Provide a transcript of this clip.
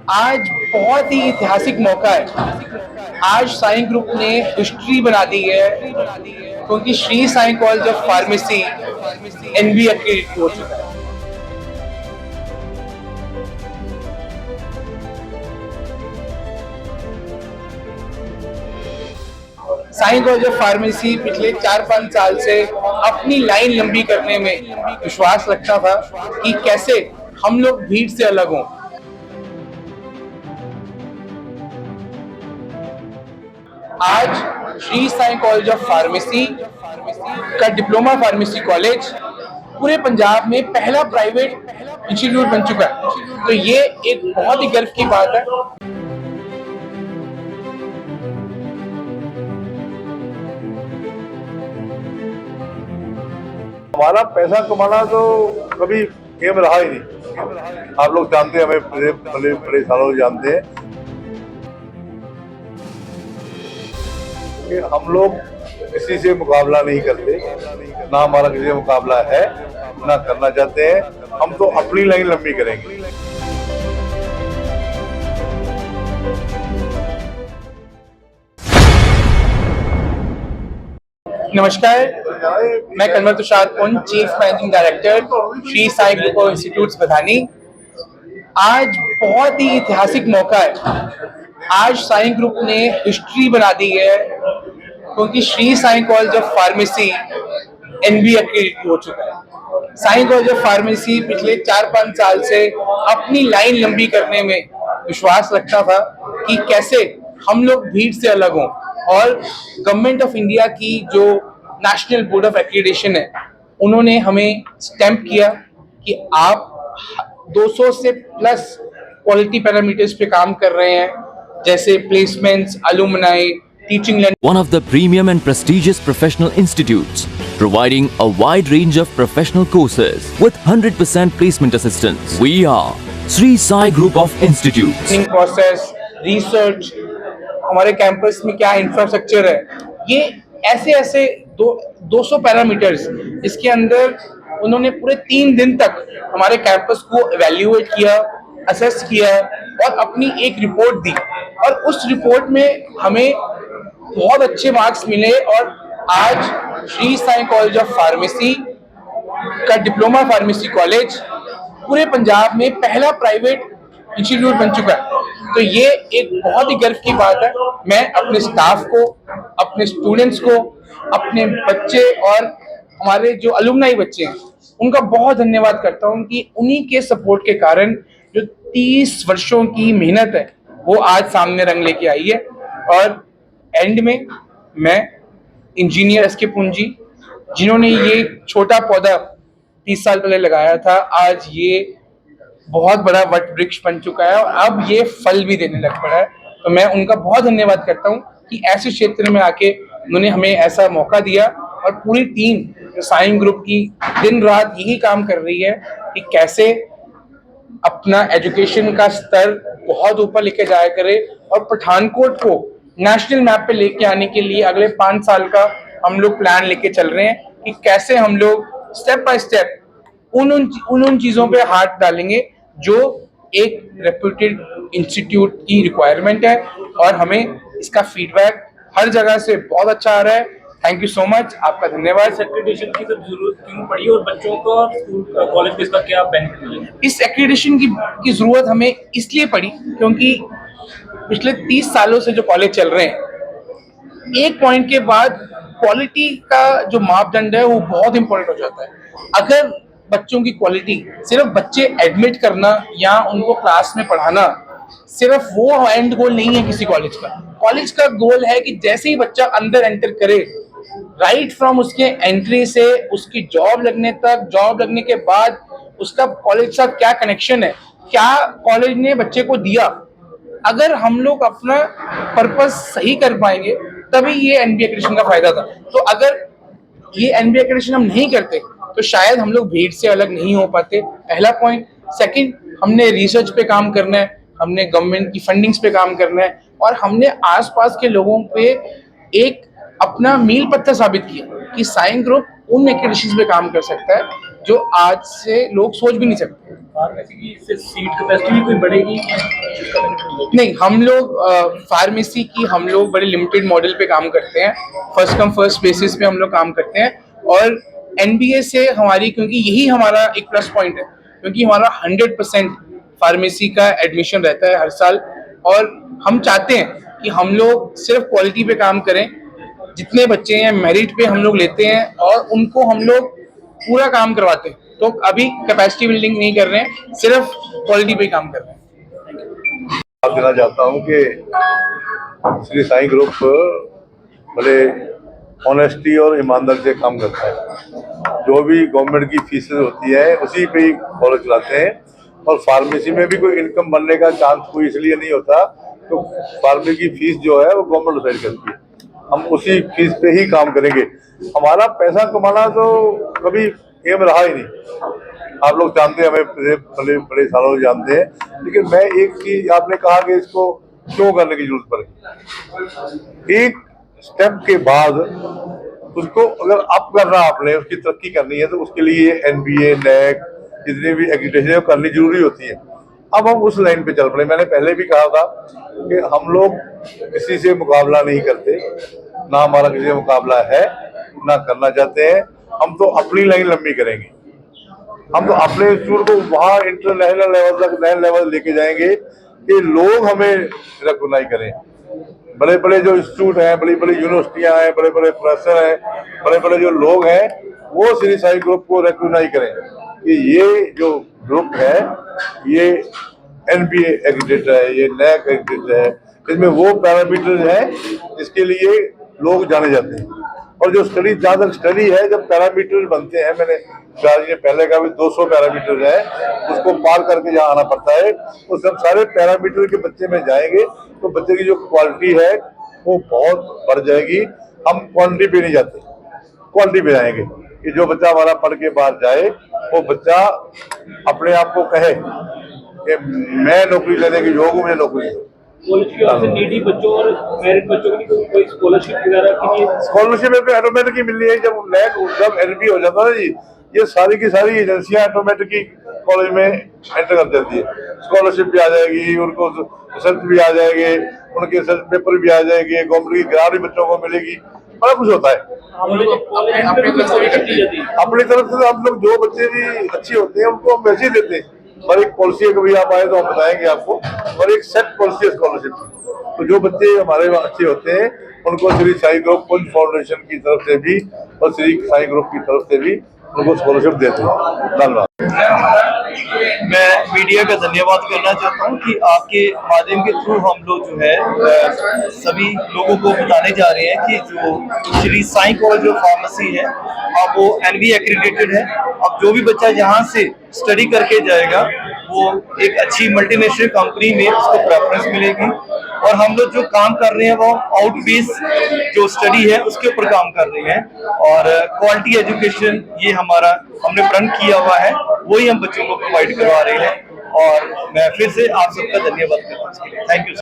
आज बहुत ही ऐतिहासिक मौका है। आज साइंस ग्रुप ने हिस्ट्री बना दी है क्योंकि Shri Sai college of pharmacy NB accredit हो चुका है। साईं कॉलेज ऑफ फार्मेसी पिछले 4-5 साल से अपनी लाइन लंबी करने में विश्वास रखता था कि कैसे हम लोग भीड़ से अलग हों। आज Shri Sai college of pharmacy का डिप्लोमा फार्मेसी कॉलेज पूरे पंजाब में पहला प्राइवेट इंस्टीट्यूट बन चुका है। तो ये एक बहुत ही गर्व की बात है। हमारा पैसा कमाना तो कभी गेम रहा ही नहीं। आप लोग जानते हैं, हमें बड़े सालों से जानते हैं कि हम लोग किसी से मुकाबला नहीं करते, ना हमारा किसी से मुकाबला है, ना करना चाहते हैं। हम तो अपनी लाइन लंबी करेंगे। नमस्कार, मैं Kanwar Tushar Punj, chief managing director Shri Sai group of institutes Badhani. आज बहुत ही ऐतिहासिक मौका है। आज साई ग्रुप ने हिस्ट्री बना दी है क्योंकि Shri Sai college of pharmacy NB accredit हो चुका है। साई कॉलेज ऑफ फार्मेसी पिछले 4-5 साल से अपनी लाइन लंबी करने में विश्वास रखता था कि कैसे हम लोग भीड़ से अलग हों, और गवर्नमेंट ऑफ इंडिया की जो नेशनल बोर्ड ऑफ एक्रीडेशन है, उन्होंने हमें स्टैंप किया कि आप 200 से प्लस क्वालिटी पैरामीटर्स पे काम कर रहे हैं, जैसे placements, alumni, teaching lending. One of the premium and prestigious professional institutes, providing a wide range of professional courses with 100% placement assistance. We are Sri Sai Group of Institutes. Process, research, हमारे campus में क्या infrastructure है, ये ऐसे 200 parameters, इसके अंदर उन्होंने पूरे 3 दिन तक हमारे कैंपस को एवेल्युएट किया, असेस किया और अपनी एक रिपोर्ट दी। और उस रिपोर्ट में हमें बहुत अच्छे मार्क्स मिले और आज Shri Sai college of pharmacy का डिप्लोमा फार्मेसी कॉलेज पूरे पंजाब में पहला प्राइवेट इंस्टीट्यूट बन चुका है। तो ये एक बहुत ही गर्व की बात है। मैं अपने स्टाफ को, अपने स्टूडेंट्स को, अपने बच्चे और हमारे जो अलुमनाई बच्चे हैं, उनका बहुत धन्यवाद करता हूँ कि उन्हीं के सपोर्ट के कारण जो 30 वर्षों की मेहनत है वो आज सामने रंग लेके आई है। और एंड में मैं इंजीनियर एसके पुंजी, जिन्होंने ये छोटा पौधा 30 साल पहले लगाया था, आज ये बहुत बड़ा वट वृक्ष बन चुका है और अब ये फल भी देने लग पड़ा है। तो मैं उनका बहुत धन्यवाद करता हूँ कि ऐसे क्षेत्र में आके उन्होंने हमें ऐसा मौका दिया। और पूरी टीम साईं ग्रुप की दिन रात यही काम कर रही है कि कैसे अपना एजुकेशन का स्तर बहुत ऊपर लेके जाया करे और पठानकोट को नेशनल मैप पे लेके आने के लिए अगले 5 साल का हम लोग प्लान लेके चल रहे हैं कि कैसे हम लोग स्टेप बाय स्टेप उन चीजों पे हाथ डालेंगे जो एक रेप्यूटेड इंस्टीट्यूट की रिक्वायरमेंट है। और हमें इसका फीडबैक हर जगह से बहुत अच्छा आ रहा है। थैंक यू सो मच, आपका धन्यवाद। एक्रेडिटेशन की जरूरत क्यों पड़ी और बच्चों को स्कूल कॉलेज में इसका क्या बेनिफिट मिलेगा? इस एक्रेडिटेशन की जरूरत हमें इसलिए पड़ी क्योंकि पिछले 30 सालों से जो कॉलेज चल रहे हैं, एक पॉइंट के बाद क्वालिटी का जो मापदंड है वो बहुत इंपॉर्टेंट हो जाता है। अगर बच्चों की क्वालिटी, सिर्फ बच्चे एडमिट करना या उनको क्लास में पढ़ाना, सिर्फ वो एंड गोल नहीं है किसी कॉलेज का। कॉलेज का गोल है कि जैसे ही बच्चा अंदर एंटर करे, राइट फ्रॉम उसके एंट्री से उसकी जॉब लगने तक, जॉब लगने के बाद उसका कॉलेज का क्या कनेक्शन है, क्या कॉलेज ने बच्चे को दिया, अगर हम लोग अपना पर्पस सही कर पाएंगे तभी ये एनबीए एक्रेडिटेशन का फायदा था। तो अगर ये एनबीए एक्रेडिटेशन हम नहीं करते तो शायद हम लोग भीड़ से अलग नहीं हो पाते, पहला पॉइंट। सेकंड, हमने रिसर्च पे काम करना है, हमने गवर्नमेंट की फंडिंग्स पे काम करना है और हमने आसपास के लोगों पे एक अपना मील पत्थर साबित किया कि साईं ग्रुप उन एक्रेडिटेशंस पे काम कर सकता है जो आज से लोग सोच भी नहीं सकते। फार्मेसी की इससे सीट कैपेसिटी भी कोई बढ़ेगी? नहीं, हम लोग फार्मेसी की हम लोग बड़े लिमिटेड मॉडल पे काम करते हैं, फर्स्ट कम फर्स्ट बेसिस पे हम लोग काम करते हैं। और एनबीए से हमारी, क्योंकि यही हमारा एक प्लस पॉइंट है, क्योंकि हमारा 100% फार्मेसी का एडमिशन रहता है हर साल। और हम चाहते हैं कि हम लोग सिर्फ क्वालिटी पे काम करें, जितने बच्चे हैं मेरिट पे हम लोग लेते हैं और उनको हम लोग पूरा काम करवाते हैं। तो अभी कैपेसिटी बिल्डिंग नहीं कर रहे हैं, सिर्फ क्वालिटी पे काम कर रहे हैं। आप देना चाहता हूँ कि श्री साईं ग्रुप बड़े ऑनेस्टी और ईमानदारी से काम करता है। जो भी गवर्नमेंट की फीसेस होती है उसी पे ही कॉलेज चलाते हैं। और फार्मेसी में भी कोई इनकम बनने का चांस कोई इसलिए नहीं होता, तो फार्मेसी की फीस जो है वो गवर्नमेंट डिसाइड करती है। हम उसी फीस पे ही काम करेंगे। हमारा पैसा कमाना तो कभी एम रहा ही नहीं। आप लोग जानते हैं, हमें बड़े बड़े सालों से जानते हैं। लेकिन मैं एक चीज, आपने कहा कि इसको क्यों करने की जरूरत पड़ेगी, एक स्टेप के बाद उसको अगर अप करना, आपने उसकी तरक्की करनी है, तो उसके लिए एनबीए नैक जितनी भी एजुकेशन करनी जरूरी होती है। अब हम उस लाइन पे चल पड़े। मैंने पहले भी कहा था कि हम लोग किसी से मुकाबला नहीं करते, ना हमारा किसी से मुकाबला है, ना करना चाहते हैं। हम तो अपनी लाइन लंबी करेंगे। हम तो अपने इंस्टीट्यूट को वहाँ इंटरनेशनल लेवल तक, नए लेवल लेके जाएंगे कि लोग हमें रिकॉग्नाइज करें। बड़े बड़े जो इंस्टीट्यूट हैं, बड़ी बड़ी यूनिवर्सिटियां हैं, बड़े बड़े प्रोफेसर हैं, बड़े बड़े जो लोग हैं, वो श्री साईं ग्रुप को रिकॉग्नाइज करें कि ये जो ग्रुप है ये एनबीए एक्रेडिटेड है, ये नैक एक्रेडिटेड है। इसमें वो पैरामीटर है जिसके लिए लोग जाने जाते हैं। और जो स्टडी, जहाँ तक स्टडी है, जब पैरामीटर बनते हैं, मैंने शायद ये पहले का भी 200 पैरामीटर है, उसको पार करके जहाँ आना पड़ता है, तो सब सारे पैरामीटर के बच्चे में जाएंगे तो बच्चे की जो क्वालिटी है वो बहुत बढ़ जाएगी। हम क्वांटिटी पे नहीं जाते, क्वालिटी पे जाएंगे कि जो बच्चा हमारा पढ़ के बाहर जाए, वो बच्चा अपने आप को कहे कि मैं नौकरी लेने के योग हूँ, मुझे नौकरी दो। कॉलेज की ओर से नीडी बच्चों और मैरिट बच्चों के लिए कोई स्कॉलरशिप वगैरह के लिए? स्कॉलरशिप में ऑटोमेटिक ही मिल रही है। जब एनबी हो जाता है ना जी, ये सारी की सारी एजेंसियां ऑटोमेटिक ही कॉलेज में एंटर कर देती है। स्कॉलरशिप भी आ जाएगी, उनको रिसर्च भी आ जाएंगे, उनके रिसर्च पेपर भी आ जाएंगे, गवर्नमेंट की ग्रांट भी बच्चों को मिलेगी। बड़ा कुछ होता है। अपनी तरफ से हम लोग जो बच्चे भी अच्छे होते हैं उनको हम वैसे ही देते हैं। और एक पॉलिसी कभी आप आए तो हम बताएंगे आपको, और एक सेट पॉलिसी है स्कॉलरशिप की। तो जो बच्चे हमारे अच्छे होते हैं उनको श्री साईं ग्रुप कुंज फाउंडेशन की तरफ से भी और श्री साईं ग्रुप की तरफ से भी उनको स्कॉलरशिप देते हैं। धन्यवाद। मैं मीडिया का धन्यवाद करना चाहता हूं कि आपके माध्यम के थ्रू हम लोग जो है सभी लोगों को बताने जा रहे हैं कि जो Shri Sai college of pharmacy है, अब वो एनबी एक्रेडिटेड है। अब जो भी बच्चा यहाँ से स्टडी करके जाएगा वो एक अच्छी मल्टीनेशनल कंपनी में उसको प्रेफरेंस मिलेगी। और हम लोग जो काम कर रहे हैं वो आउट बेस जो स्टडी है उसके ऊपर काम कर रहे हैं। और क्वालिटी एजुकेशन ये हमारा हमने प्रण किया हुआ है, वही हम बच्चों को प्रोवाइड करवा रहे हैं। और मैं फिर से आप सबका धन्यवाद करता हूँ इसके लिए। Thank you.